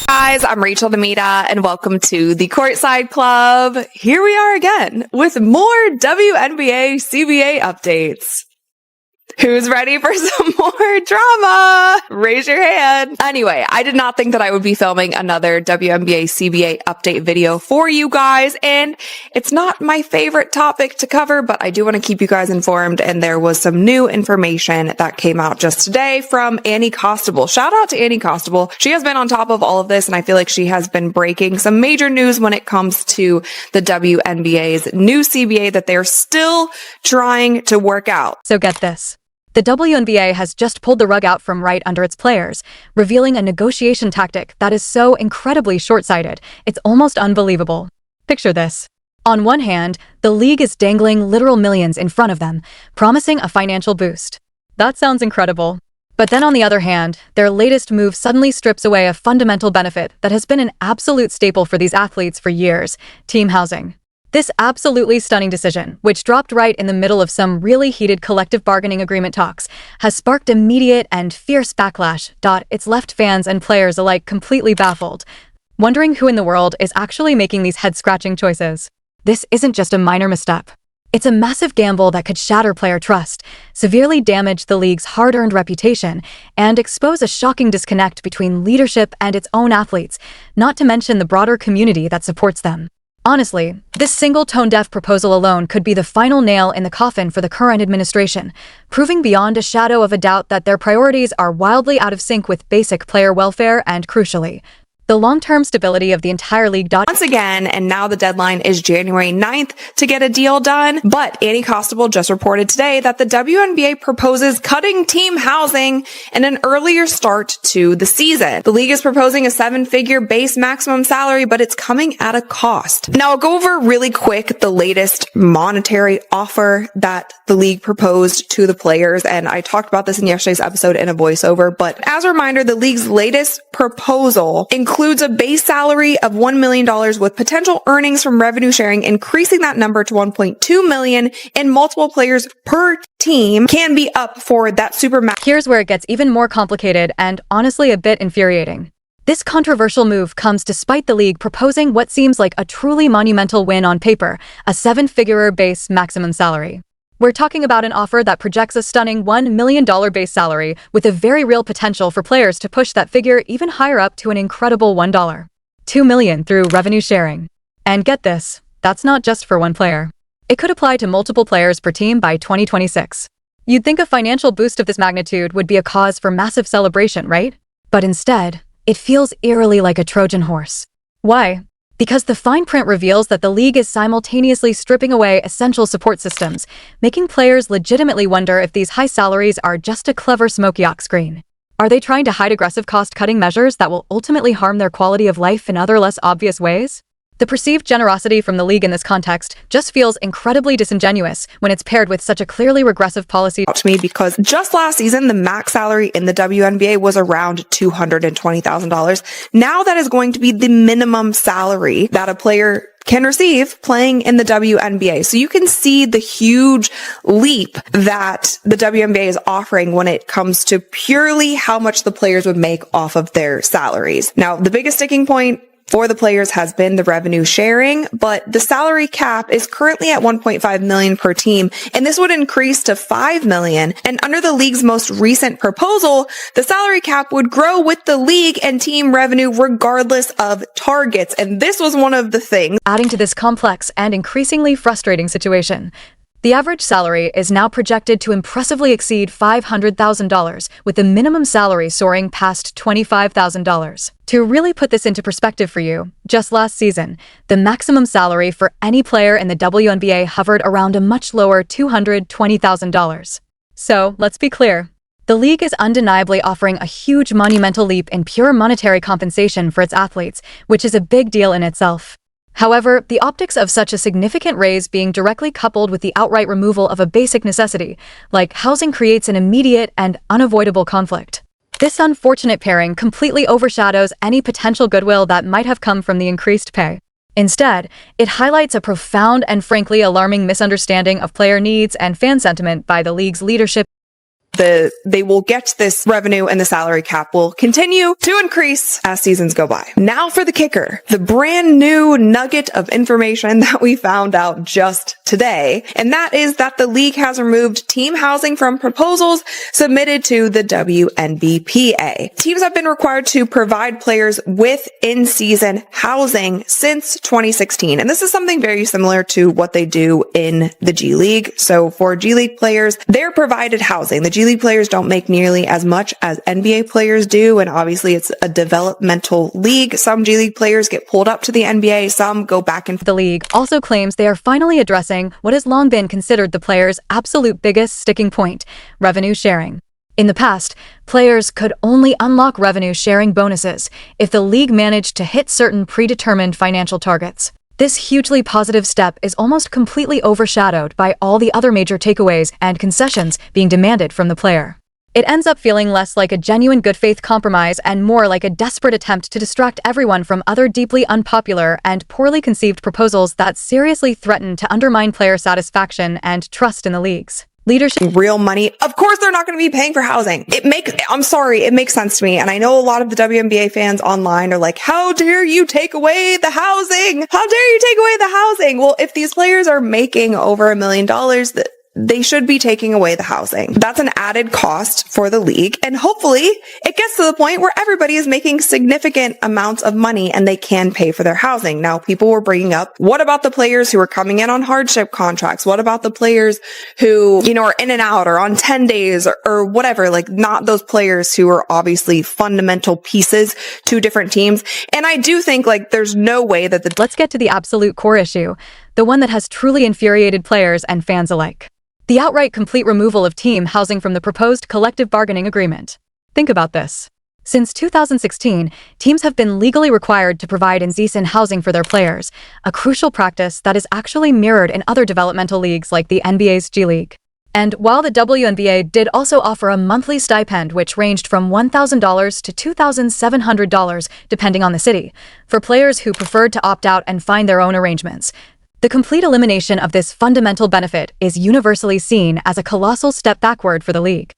Guys, I'm Rachel Demita and welcome to the Courtside Club. Here we are again with more WNBA CBA updates. Who's ready for some more drama? Raise your hand. Anyway, I did not think that I would be filming another WNBA CBA update video for you guys, and it's not my favorite topic to cover, but I do want to keep you guys informed, and there was some new information that came out just today from Annie Costable. Shout out to Annie Costable. She has been on top of all of this, and I feel like she has been breaking some major news when it comes to the WNBA's new CBA that they're still trying to work out. So get this. The WNBA has just pulled the rug out from right under its players, revealing a negotiation tactic that is so incredibly short-sighted, it's almost unbelievable. Picture this. On one hand, the league is dangling literal millions in front of them, promising a financial boost. That sounds incredible. But then on the other hand, their latest move suddenly strips away a fundamental benefit that has been an absolute staple for these athletes for years: team housing. This absolutely stunning decision, which dropped right in the middle of some really heated collective bargaining agreement talks, has sparked immediate and fierce backlash. It's left fans and players alike completely baffled, wondering who in the world is actually making these head-scratching choices. This isn't just a minor misstep. It's a massive gamble that could shatter player trust, severely damage the league's hard-earned reputation, and expose a shocking disconnect between leadership and its own athletes, not to mention the broader community that supports them. Honestly, this single tone-deaf proposal alone could be the final nail in the coffin for the current administration, proving beyond a shadow of a doubt that their priorities are wildly out of sync with basic player welfare and, crucially, the long-term stability of the entire league. Once again, and now the deadline is January 9th to get a deal done, but Annie Costable just reported today that the WNBA proposes cutting team housing and an earlier start to the season. The league is proposing a 7-figure base maximum salary, but it's coming at a cost. Now, I'll go over really quick the latest monetary offer that the league proposed to the players, and I talked about this in yesterday's episode in a voiceover, but as a reminder, the league's latest proposal includes a base salary of $1 million with potential earnings from revenue sharing, increasing that number to $1.2 million, and multiple players per team can be up for that super max. Here's where it gets even more complicated and honestly a bit infuriating. This controversial move comes despite the league proposing what seems like a truly monumental win on paper: a 7-figure base maximum salary. We're talking about an offer that projects a stunning $1 million base salary, with a very real potential for players to push that figure even higher up to an incredible $2 million through revenue sharing. And get this, that's not just for one player. It could apply to multiple players per team by 2026. You'd think a financial boost of this magnitude would be a cause for massive celebration, right? But instead, it feels eerily like a Trojan horse. Why? Because the fine print reveals that the league is simultaneously stripping away essential support systems, making players legitimately wonder if these high salaries are just a clever smoke-yacht screen. Are they trying to hide aggressive cost-cutting measures that will ultimately harm their quality of life in other less obvious ways? The perceived generosity from the league in this context just feels incredibly disingenuous when it's paired with such a clearly regressive policy. To me, because just last season, the max salary in the WNBA was around $220,000. Now that is going to be the minimum salary that a player can receive playing in the WNBA. So you can see the huge leap that the WNBA is offering when it comes to purely how much the players would make off of their salaries. Now, the biggest sticking point for the players has been the revenue sharing, but the salary cap is currently at $1.5 million per team, and this would increase to $5 million. And under the league's most recent proposal, the salary cap would grow with the league and team revenue regardless of targets. And this was one of the things adding to this complex and increasingly frustrating situation. The average salary is now projected to impressively exceed $500,000, with the minimum salary soaring past $25,000. To really put this into perspective for you, just last season, the maximum salary for any player in the WNBA hovered around a much lower $220,000. So, let's be clear. The league is undeniably offering a huge monumental leap in pure monetary compensation for its athletes, which is a big deal in itself. However, the optics of such a significant raise being directly coupled with the outright removal of a basic necessity, like housing, creates an immediate and unavoidable conflict. This unfortunate pairing completely overshadows any potential goodwill that might have come from the increased pay. Instead, it highlights a profound and frankly alarming misunderstanding of player needs and fan sentiment by the league's leadership. they will get this revenue, and the salary cap will continue to increase as seasons go by. Now for the kicker, the brand new nugget of information that we found out just today, and that is that the league has removed team housing from proposals submitted to the WNBA. Teams have been required to provide players with in-season housing since 2016, and this is something very similar to what they do in the G League. So for G League players, they're provided housing. The G League players don't make nearly as much as NBA players do, and obviously it's a developmental league. Some G League players get pulled up to the NBA, some go back and The league also claims they are finally addressing what has long been considered the players' absolute biggest sticking point: revenue sharing. In the past, players could only unlock revenue sharing bonuses if the league managed to hit certain predetermined financial targets. This hugely positive step is almost completely overshadowed by all the other major takeaways and concessions being demanded from the player. It ends up feeling less like a genuine good faith compromise and more like a desperate attempt to distract everyone from other deeply unpopular and poorly conceived proposals that seriously threaten to undermine player satisfaction and trust in the leagues leadership. Real money. Of course, they're not going to be paying for housing. I'm sorry, it makes sense to me. And I know a lot of the WNBA fans online are like, how dare you take away the housing? How dare you take away the housing? Well, if these players are making over $1 million, they should be taking away the housing. That's an added cost for the league. And hopefully it gets to the point where everybody is making significant amounts of money and they can pay for their housing. Now, people were bringing up, what about the players who are coming in on hardship contracts? What about the players who, are in and out or on 10 days or whatever? Like, not those players who are obviously fundamental pieces to different teams. And I do think there's no way that Let's get to the absolute core issue, the one that has truly infuriated players and fans alike. The outright complete removal of team housing from the proposed collective bargaining agreement. Think about this. Since 2016, teams have been legally required to provide in-season housing for their players, a crucial practice that is actually mirrored in other developmental leagues like the NBA's G League. And while the WNBA did also offer a monthly stipend which ranged from $1,000 to $2,700 depending on the city, for players who preferred to opt out and find their own arrangements, the complete elimination of this fundamental benefit is universally seen as a colossal step backward for the league.